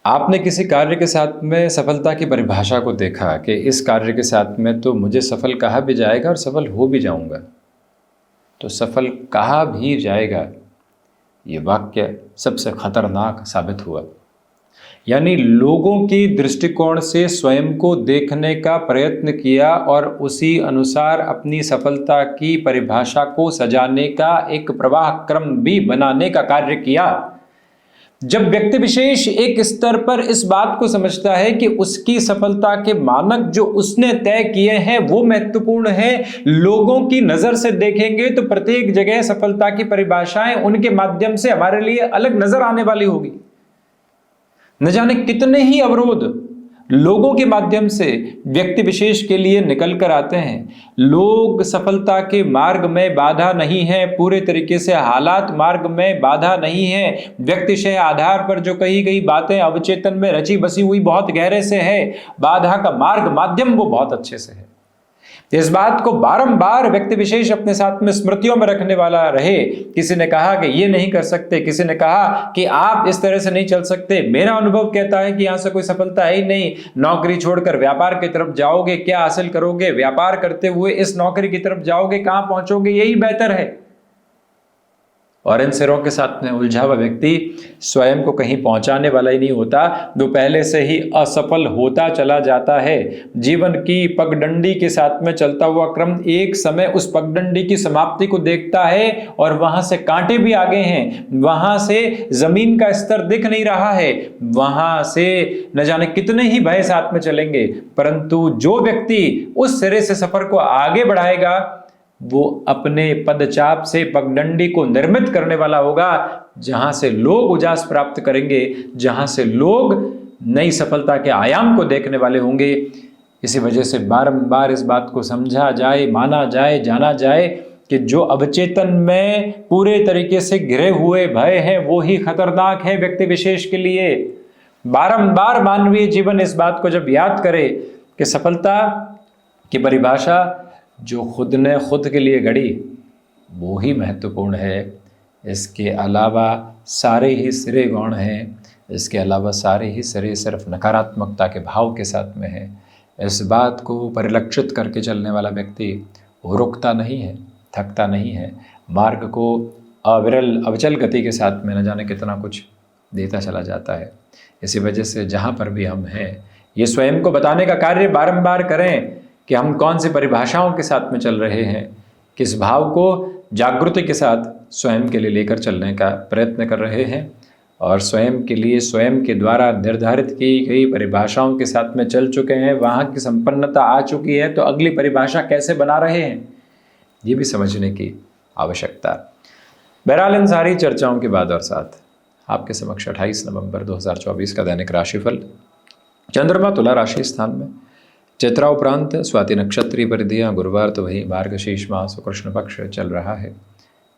आपने किसी कार्य के साथ में सफलता की परिभाषा को देखा कि इस कार्य के साथ में तो मुझे सफल कहा भी जाएगा और सफल हो भी जाऊंगा। तो सफल कहा भी जाएगा, ये वाक्य सबसे खतरनाक साबित हुआ। यानी लोगों की दृष्टिकोण से स्वयं को देखने का प्रयत्न किया और उसी अनुसार अपनी सफलता की परिभाषा को सजाने का एक प्रवाह क्रम भी बनाने का कार्य किया। जब व्यक्ति विशेष एक स्तर पर इस बात को समझता है कि उसकी सफलता के मानक जो उसने तय किए हैं वो महत्वपूर्ण है, लोगों की नजर से देखेंगे तो प्रत्येक जगह सफलता की परिभाषाएं उनके माध्यम से हमारे लिए अलग नजर आने वाली होगी। न जाने कितने ही अवरोध लोगों के माध्यम से व्यक्ति विशेष के लिए निकल कर आते हैं। लोग सफलता के मार्ग में बाधा नहीं है, पूरे तरीके से हालात मार्ग में बाधा नहीं है। व्यक्तिशय आधार पर जो कही गई बातें अवचेतन में रची बसी हुई बहुत गहरे से है, बाधा का मार्ग माध्यम वो बहुत अच्छे से है। इस बात को बारंबार व्यक्ति विशेष अपने साथ में स्मृतियों में रखने वाला रहे। किसी ने कहा कि ये नहीं कर सकते, किसी ने कहा कि आप इस तरह से नहीं चल सकते। मेरा अनुभव कहता है कि यहां से कोई सफलता है ही नहीं। नौकरी छोड़कर व्यापार की तरफ जाओगे, क्या हासिल करोगे? व्यापार करते हुए इस नौकरी की तरफ जाओगे, कहां पहुंचोगे? यही बेहतर है। और इन सिरों के साथ में उलझा हुआ व्यक्ति स्वयं को कहीं पहुंचाने वाला ही नहीं होता, वो पहले से ही असफल होता चला जाता है। जीवन की पगडंडी के साथ में चलता हुआ क्रम एक समय उस पगडंडी की समाप्ति को देखता है और वहां से कांटे भी आगे हैं, वहां से जमीन का स्तर दिख नहीं रहा है, वहां से न जाने कितने ही भय साथ में चलेंगे। परंतु जो व्यक्ति उस सिरे से सफर को आगे बढ़ाएगा वो अपने पदचाप से पगडंडी को निर्मित करने वाला होगा, जहां से लोग उजास प्राप्त करेंगे, जहां से लोग नई सफलता के आयाम को देखने वाले होंगे। इसी वजह से बारंबार इस बात को समझा जाए, माना जाए, जाना जाए कि जो अवचेतन में पूरे तरीके से घिरे हुए भय हैं वो ही खतरनाक है व्यक्ति विशेष के लिए। बारंबार मानवीय जीवन इस बात को जब याद करे कि सफलता की परिभाषा जो खुद ने खुद के लिए गढ़ी वो ही महत्वपूर्ण है। इसके अलावा सारे ही सिरे गौण हैं, इसके अलावा सारे ही सिरे सिर्फ नकारात्मकता के भाव के साथ में है। इस बात को परिलक्षित करके चलने वाला व्यक्ति रुकता नहीं है, थकता नहीं है, मार्ग को अविरल अविचल गति के साथ में न जाने कितना कुछ देता चला जाता है। इसी वजह से जहाँ पर भी हम हैं ये स्वयं को बताने का कार्य बारंबार करें कि हम कौन सी परिभाषाओं के साथ में चल रहे हैं, किस भाव को जागृति के साथ स्वयं के लिए लेकर चलने का प्रयत्न कर रहे हैं और स्वयं के लिए स्वयं के द्वारा निर्धारित की गई परिभाषाओं के साथ में चल चुके हैं। वहाँ की संपन्नता आ चुकी है तो अगली परिभाषा कैसे बना रहे हैं, ये भी समझने की आवश्यकता। बहरहाल इन सारी चर्चाओं के बाद और साथ आपके समक्ष 28 नवंबर 2024 का दैनिक राशिफल। चंद्रमा तुला राशि स्थान में, चित्रा उपरांत स्वाति नक्षत्रीय परिधियाँ, गुरुवार तो वही मार्गशीर्ष मास कृष्ण पक्ष चल रहा है।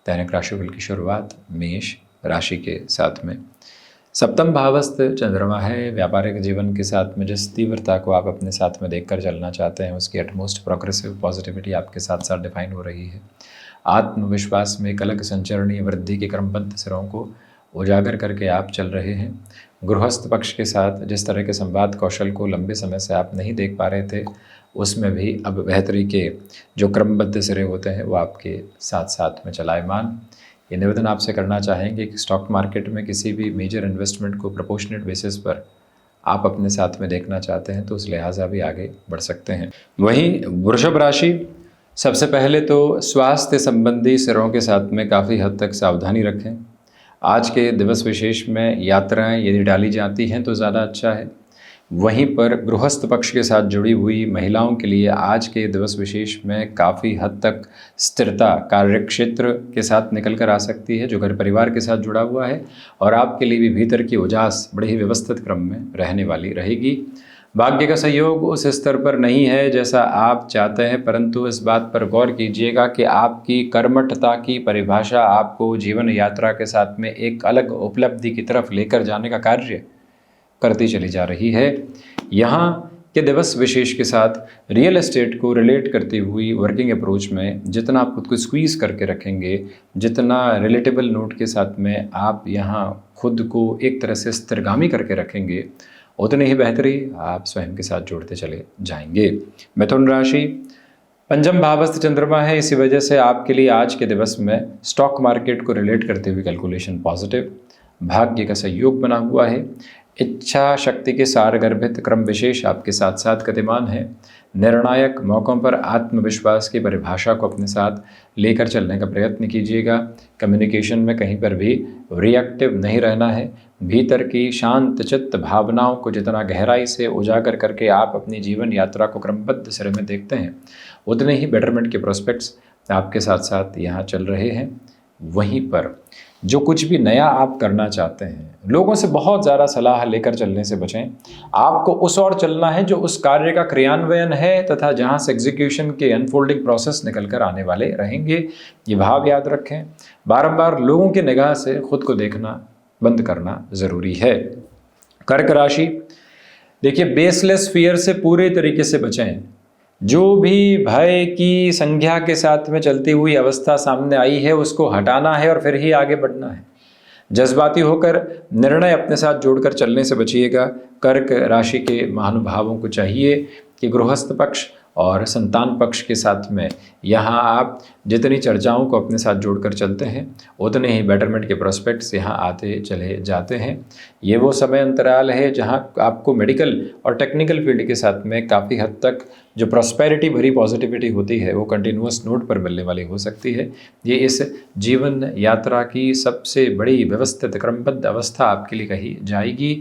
दैनिक राशिफल की शुरुआत मेष राशि के साथ में। सप्तम भावस्थ चंद्रमा है। व्यापारिक जीवन के साथ में जिस तीव्रता को आप अपने साथ में देखकर चलना चाहते हैं उसकी एटमोस्ट प्रोग्रेसिव पॉजिटिविटी आपके साथ साथ डिफाइन हो रही है। आत्मविश्वास में एक अलग संचरणीय वृद्धि के क्रमबद्ध सिरों को उजागर करके आप चल रहे हैं। गृहस्थ पक्ष के साथ जिस तरह के संवाद कौशल को लंबे समय से आप नहीं देख पा रहे थे उसमें भी अब बेहतरी के जो क्रमबद्ध सिरे होते हैं वो आपके साथ साथ में चलायमान। ये निवेदन आपसे करना चाहेंगे कि स्टॉक मार्केट में किसी भी मेजर इन्वेस्टमेंट को प्रोपोर्शनेट बेसिस पर आप अपने साथ में देखना चाहते हैं तो उस लिहाजा भी आगे बढ़ सकते हैं। वहीं वृषभ राशि, सबसे पहले तो स्वास्थ्य संबंधी सिरों के साथ में काफ़ी हद तक सावधानी रखें। आज के दिवस विशेष में यात्राएं यदि डाली जाती हैं तो ज़्यादा अच्छा है। वहीं पर गृहस्थ पक्ष के साथ जुड़ी हुई महिलाओं के लिए आज के दिवस विशेष में काफ़ी हद तक स्थिरता कार्यक्षेत्र के साथ निकल कर आ सकती है जो घर परिवार के साथ जुड़ा हुआ है, और आपके लिए भी भीतर की उजास बड़े ही व्यवस्थित क्रम में रहने वाली रहेगी। भाग्य का सहयोग उस स्तर पर नहीं है जैसा आप चाहते हैं, परंतु इस बात पर गौर कीजिएगा कि आपकी कर्मठता की परिभाषा आपको जीवन यात्रा के साथ में एक अलग उपलब्धि की तरफ लेकर जाने का कार्य करती चली जा रही है। यहाँ कि दिवस विशेष के साथ रियल एस्टेट को रिलेट करती हुई वर्किंग अप्रोच में जितना आप खुद को स्क्वीज़ करके रखेंगे, जितना रिलेटेबल नोट के साथ में आप यहाँ खुद को एक तरह से स्थिरगामी करके रखेंगे, उतनी ही बेहतरी आप स्वयं के साथ जोड़ते चले जाएंगे। मिथुन राशि, पंचम भावस्थ चंद्रमा है, इसी वजह से आपके लिए आज के दिवस में स्टॉक मार्केट को रिलेट करते हुए कैलकुलेशन पॉजिटिव, भाग्य का सहयोग बना हुआ है, इच्छा शक्ति के सारगर्भित क्रम विशेष आपके साथ साथ गतिमान है। निर्णायक मौक़ों पर आत्मविश्वास की परिभाषा को अपने साथ लेकर चलने का प्रयत्न कीजिएगा। कम्युनिकेशन में कहीं पर भी रिएक्टिव नहीं रहना है। भीतर की शांत चित्त भावनाओं को जितना गहराई से उजागर करके आप अपनी जीवन यात्रा को क्रमबद्ध सिरे में देखते हैं, उतने ही बेटरमेंट के प्रोस्पेक्ट्स आपके साथ साथ यहाँ चल रहे हैं। वहीं पर जो कुछ भी नया आप करना चाहते हैं, लोगों से बहुत ज़्यादा सलाह लेकर चलने से बचें। आपको उस ओर चलना है जो उस कार्य का क्रियान्वयन है तथा जहाँ से एग्जीक्यूशन के अनफोल्डिंग प्रोसेस निकल कर आने वाले रहेंगे। ये भाव याद रखें। बारंबार लोगों की निगाह से खुद को देखना बंद करना ज़रूरी है। कर्क राशि, देखिए बेसलेस फियर से पूरे तरीके से बचें। जो भी भय की संज्ञा के साथ में चलती हुई अवस्था सामने आई है, उसको हटाना है और फिर ही आगे बढ़ना है। जज्बाती होकर निर्णय अपने साथ जोड़कर चलने से बचिएगा। कर्क राशि के महानुभावों को चाहिए कि गृहस्थ पक्ष और संतान पक्ष के साथ में यहाँ आप जितनी चर्चाओं को अपने साथ जोड़कर चलते हैं, उतने ही बेटरमेंट के प्रोस्पेक्ट्स यहाँ आते चले जाते हैं। ये वो समय अंतराल है जहाँ आपको मेडिकल और टेक्निकल फील्ड के साथ में काफ़ी हद तक जो प्रॉस्पेरिटी भरी पॉजिटिविटी होती है, वो कंटिन्यूअस नोट पर मिलने वाली हो सकती है। ये इस जीवन यात्रा की सबसे बड़ी व्यवस्थित क्रमबद्ध अवस्था आपके लिए कही जाएगी।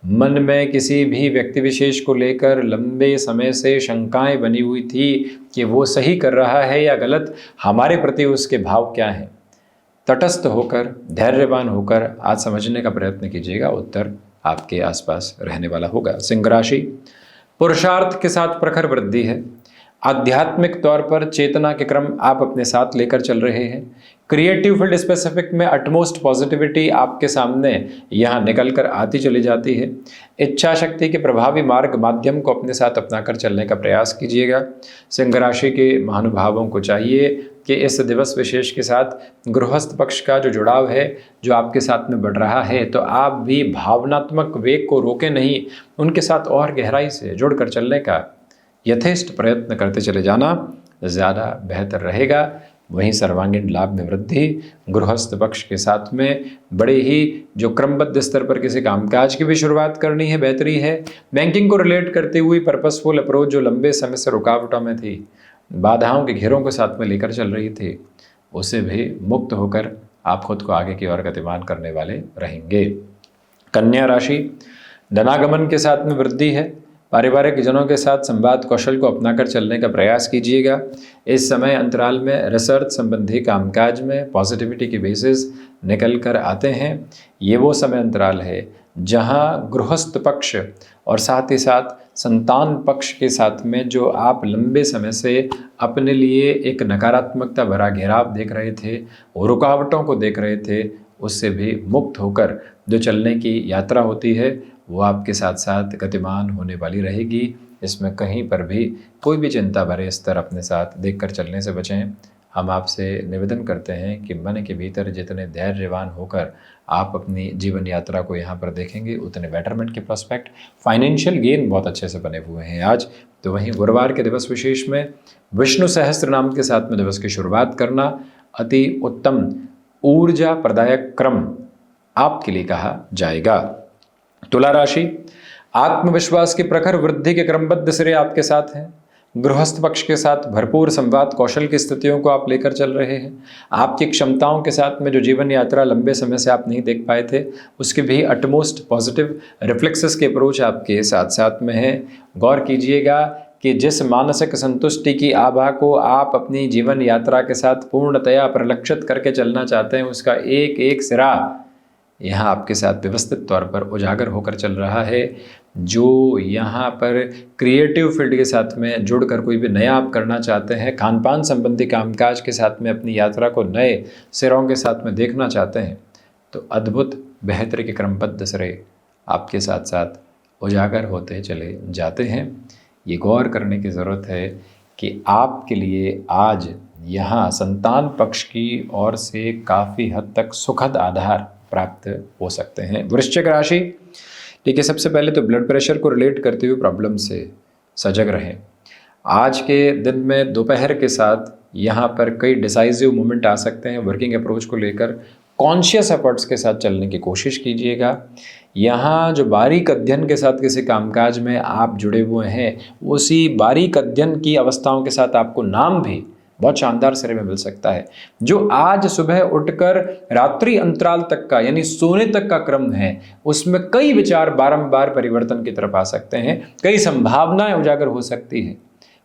मन में किसी भी व्यक्ति विशेष को लेकर लंबे समय से शंकाएं बनी हुई थी कि वो सही कर रहा है या गलत, हमारे प्रति उसके भाव क्या हैं, तटस्थ होकर धैर्यवान होकर आज समझने का प्रयत्न कीजिएगा। उत्तर आपके आसपास रहने वाला होगा। सिंह राशि, पुरुषार्थ के साथ प्रखर वृद्धि है। आध्यात्मिक तौर पर चेतना के क्रम आप अपने साथ लेकर चल रहे हैं। क्रिएटिव फील्ड स्पेसिफिक में अटमोस्ट पॉजिटिविटी आपके सामने यहाँ निकल कर आती चली जाती है। इच्छा शक्ति के प्रभावी मार्ग माध्यम को अपने साथ अपनाकर चलने का प्रयास कीजिएगा। सिंह राशि के महानुभावों को चाहिए कि इस दिवस विशेष के साथ गृहस्थ पक्ष का जो जुड़ाव है, जो आपके साथ में बढ़ रहा है, तो आप भी भावनात्मक वेग को रोके नहीं, उनके साथ और गहराई से जुड़कर चलने का यथेष्ट प्रयत्न करते चले जाना ज़्यादा बेहतर रहेगा। वहीं सर्वांगीण लाभ में वृद्धि, गृहस्थ पक्ष के साथ में बड़े ही जो क्रमबद्ध स्तर पर किसी कामकाज की भी शुरुआत करनी है, बेहतरी है। बैंकिंग को रिलेट करती हुई पर्पसफुल अप्रोच जो लंबे समय से रुकावटों में थी, बाधाओं के घेरों को साथ में लेकर चल रही थी, उससे भी मुक्त होकर आप खुद को आगे की ओर गतिमान करने वाले रहेंगे। कन्या राशि, धनागमन के साथ में वृद्धि है। पारिवारिक जनों के साथ संवाद कौशल को अपनाकर चलने का प्रयास कीजिएगा। इस समय अंतराल में रिसर्च संबंधी कामकाज में पॉजिटिविटी के बेसिस निकल कर आते हैं। ये वो समय अंतराल है जहां गृहस्थ पक्ष और साथ ही साथ संतान पक्ष के साथ में जो आप लंबे समय से अपने लिए एक नकारात्मकता भरा घेराव देख रहे थे, रुकावटों को देख रहे थे, उससे भी मुक्त होकर जो चलने की यात्रा होती है, वो आपके साथ साथ गतिमान होने वाली रहेगी। इसमें कहीं पर भी कोई भी चिंता भरे स्तर अपने साथ देखकर चलने से बचें। हम आपसे निवेदन करते हैं कि मन के भीतर जितने धैर्यवान होकर आप अपनी जीवन यात्रा को यहाँ पर देखेंगे, उतने बेटरमेंट के प्रोस्पेक्ट, फाइनेंशियल गेन बहुत अच्छे से बने हुए हैं आज। तो वहीं गुरुवार के दिवस विशेष में विष्णु सहस्त्र नाम के साथ में दिवस की शुरुआत करना अति उत्तम ऊर्जा प्रदायक क्रम आपके लिए कहा जाएगा। तुला राशि, आत्मविश्वास की प्रखर वृद्धि के क्रमबद्ध सिरे आपके साथ हैं। गृहस्थ पक्ष के साथ भरपूर संवाद कौशल की स्थितियों को आप लेकर चल रहे हैं। आपकी क्षमताओं के साथ में जो जीवन यात्रा लंबे समय से आप नहीं देख पाए थे, उसके भी अटमोस्ट पॉजिटिव रिफ्लेक्सेस के अप्रोच आपके साथ साथ में है। गौर कीजिएगा कि जिस मानसिक संतुष्टि की आभा को आप अपनी जीवन यात्रा के साथ पूर्णतया परिलक्षित करके चलना चाहते हैं, उसका एक एक सिरा यहाँ आपके साथ व्यवस्थित तौर पर उजागर होकर चल रहा है। जो यहाँ पर क्रिएटिव फील्ड के साथ में जुड़कर कोई भी नया आप करना चाहते हैं, खान पान संबंधी कामकाज के साथ में अपनी यात्रा को नए सिरों के साथ में देखना चाहते हैं, तो अद्भुत बेहतरी के क्रमबद्ध सिरे आपके साथ साथ उजागर होते चले जाते हैं। ये गौर करने की ज़रूरत है कि आपके लिए आज यहाँ संतान पक्ष की ओर से काफ़ी हद तक सुखद आधार प्राप्त हो सकते हैं। वृश्चिक राशि, देखिए सबसे पहले तो ब्लड प्रेशर को रिलेट करते हुए प्रॉब्लम से सजग रहें। आज के दिन में दोपहर के साथ यहाँ पर कई डिसाइसिव मोमेंट आ सकते हैं। वर्किंग अप्रोच को लेकर कॉन्शियस एफर्ट्स के साथ चलने की कोशिश कीजिएगा। यहाँ जो बारीक अध्ययन के साथ किसी कामकाज में आप जुड़े हुए हैं, उसी बारीक अध्ययन की अवस्थाओं के साथ आपको नाम भी बहुत शानदार सिरे में मिल सकता है। जो आज सुबह उठकर रात्रि अंतराल तक का यानी सोने तक का क्रम है, उसमें कई विचार बारंबार परिवर्तन की तरफ आ सकते हैं, कई संभावनाएं उजागर हो सकती हैं।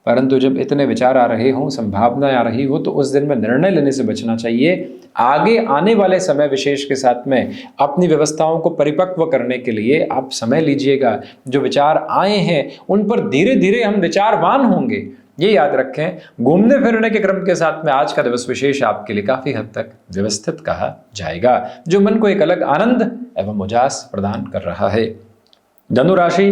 परंतु जब इतने विचार आ रहे हों, संभावनाएं आ रही हो, तो उस दिन में निर्णय लेने से बचना चाहिए। आगे आने वाले समय विशेष के साथ में अपनी व्यवस्थाओं को परिपक्व करने के लिए आप समय लीजिएगा। जो विचार आए हैं उन पर धीरे धीरे हम विचारवान होंगे, ये याद रखें। घूमने फिरने के क्रम के साथ में आज का दिवस विशेष आपके लिए काफी हद तक व्यवस्थित कहा जाएगा, जो मन को एक अलग आनंद एवं उजास प्रदान कर रहा है। धनु राशि,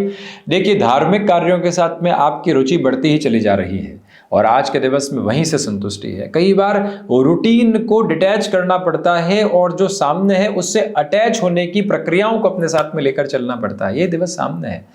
देखिए धार्मिक कार्यों के साथ में आपकी रुचि बढ़ती ही चली जा रही है और आज के दिवस में वहीं से संतुष्टि है। कई बार रूटीन को डिटैच करना पड़ता है और जो सामने है उससे अटैच होने की प्रक्रियाओं को अपने साथ में लेकर चलना पड़ता है। ये दिवस सामने है।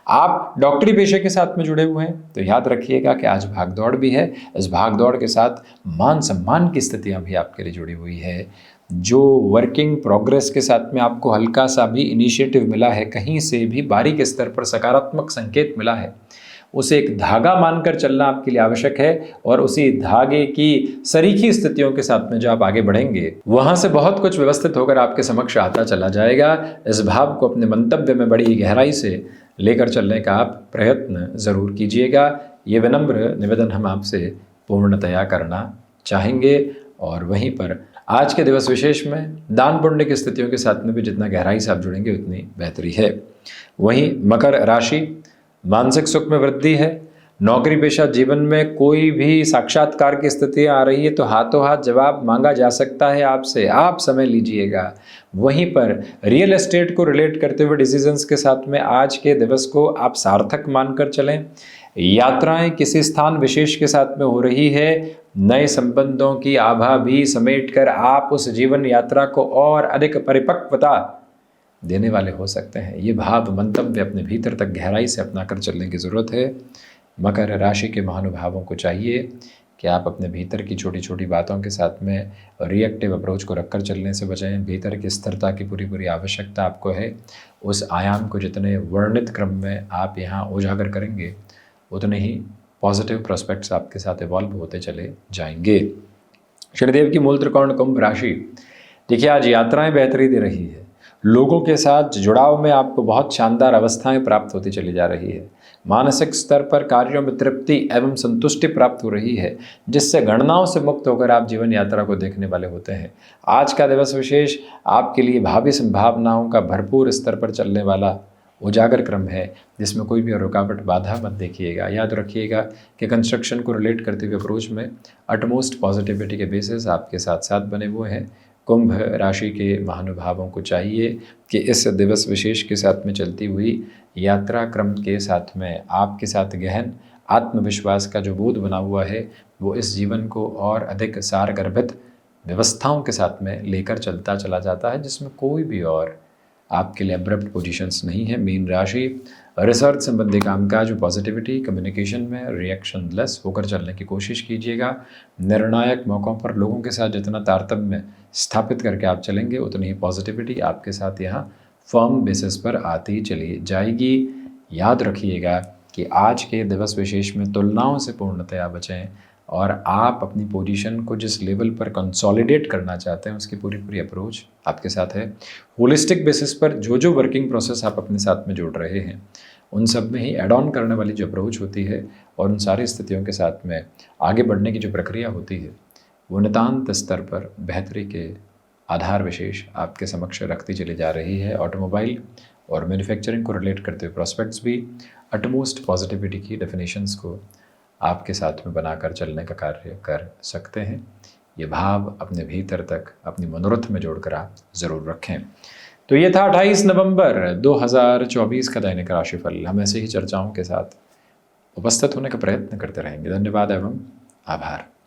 आप डॉक्टरी पेशे के साथ में जुड़े हुए हैं तो याद रखिएगा कि आज भागदौड़ भी है। इस भागदौड़ के साथ मान सम्मान की स्थितियां भी आपके लिए जुड़ी हुई है। जो वर्किंग प्रोग्रेस के साथ में आपको हल्का सा भी इनिशिएटिव मिला है, कहीं से भी बारीक स्तर पर सकारात्मक संकेत मिला है, उसे एक धागा मानकर चलना आपके लिए आवश्यक है और उसी धागे की सरीखी स्थितियों के साथ में जो आप आगे बढ़ेंगे, वहां से बहुत कुछ व्यवस्थित होकर आपके समक्ष आता चला जाएगा। इस भाव को अपने मंतव्य में बड़ी गहराई से लेकर चलने का आप प्रयत्न जरूर कीजिएगा। ये विनम्र निवेदन हम आपसे पूर्णतया करना चाहेंगे। और वहीं पर आज के दिवस विशेष में दान पुण्य की स्थितियों के साथ में भी जितना गहराई से आप जुड़ेंगे उतनी बेहतरी है। वहीं मकर राशि, मानसिक सुख में वृद्धि है। नौकरी पेशा जीवन में कोई भी साक्षात्कार की स्थिति आ रही है तो हाथों हाथ जवाब मांगा जा सकता है आपसे, आप समय लीजिएगा। वहीं पर रियल एस्टेट को रिलेट करते हुए डिसीजंस के साथ में आज के दिवस को आप सार्थक मानकर चलें। यात्राएं किसी स्थान विशेष के साथ में हो रही है, नए संबंधों की आभा भी समेटकर आप उस जीवन यात्रा को और अधिक परिपक्वता देने वाले हो सकते हैं। ये भाव मंतव्य अपने भीतर तक गहराई से अपनाकर चलने की ज़रूरत है। मकर राशि के महानुभावों को चाहिए कि आप अपने भीतर की छोटी छोटी बातों के साथ में रिएक्टिव अप्रोच को रखकर चलने से बचाएं। भीतर की स्थिरता की पूरी पूरी आवश्यकता आपको है। उस आयाम को जितने वर्णित क्रम में आप यहाँ उजागर करेंगे, उतने ही पॉजिटिव प्रोस्पेक्ट्स आपके साथ इवॉल्व होते चले जाएंगे। शनिदेव की मूल त्रिकोण कुंभ राशि, देखिए आज यात्राएं बेहतरी दे रही है। लोगों के साथ जुड़ाव में आपको बहुत शानदार अवस्थाएं प्राप्त होती चली जा रही है। मानसिक स्तर पर कार्यों में तृप्ति एवं संतुष्टि प्राप्त हो रही है, जिससे गणनाओं से मुक्त होकर आप जीवन यात्रा को देखने वाले होते हैं। आज का दिवस विशेष आपके लिए भावी संभावनाओं का भरपूर स्तर पर चलने वाला उजागर क्रम है, जिसमें कोई भी रुकावट बाधा मत देखिएगा। याद रखिएगा कि कंस्ट्रक्शन को रिलेट करते हुए अप्रोच में अटमोस्ट पॉजिटिविटी के बेसिस आपके साथ साथ बने हुए हैं। कुंभ राशि के महानुभावों को चाहिए कि इस दिवस विशेष के साथ में चलती हुई यात्रा क्रम के साथ में आपके साथ गहन आत्मविश्वास का जो बोध बना हुआ है, वो इस जीवन को और अधिक सारगर्भित व्यवस्थाओं के साथ में लेकर चलता चला जाता है, जिसमें कोई भी और आपके लिए अब्रप्ट पोजीशंस नहीं है। मीन राशि, रिसर्च संबंधी कामकाज में पॉजिटिविटी, कम्युनिकेशन में रिएक्शन लेस होकर चलने की कोशिश कीजिएगा। निर्णायक मौक़ों पर लोगों के साथ जितना तारतम्य स्थापित करके आप चलेंगे, उतनी ही पॉजिटिविटी आपके साथ यहाँ फर्म बेसिस पर आती चली जाएगी। याद रखिएगा कि आज के दिवस विशेष में तुलनाओं से पूर्णतया बचें और आप अपनी पोजीशन को जिस लेवल पर कंसोलिडेट करना चाहते हैं, उसकी पूरी पूरी अप्रोच आपके साथ है। होलिस्टिक बेसिस पर जो जो वर्किंग प्रोसेस आप अपने साथ में जोड़ रहे हैं, उन सब में ही एड ऑन करने वाली जो अप्रोच होती है और उन सारी स्थितियों के साथ में आगे बढ़ने की जो प्रक्रिया होती है, वो नितांत स्तर पर बेहतरी के आधार विशेष आपके समक्ष रखती चली जा रही है। ऑटोमोबाइल और मैन्युफैक्चरिंग को रिलेट करते हुए प्रॉस्पेक्ट्स भी अटमोस्ट पॉजिटिविटी की डेफिनेशंस को आपके साथ में बनाकर चलने का कार्य कर सकते हैं। ये भाव अपने भीतर तक अपनी मनोरथ में जोड़कर आप ज़रूर रखें। तो ये था 28 नवंबर 2024 का दैनिक राशिफल। हम ऐसे ही चर्चाओं के साथ उपस्थित होने का प्रयत्न करते रहेंगे। धन्यवाद एवं आभार।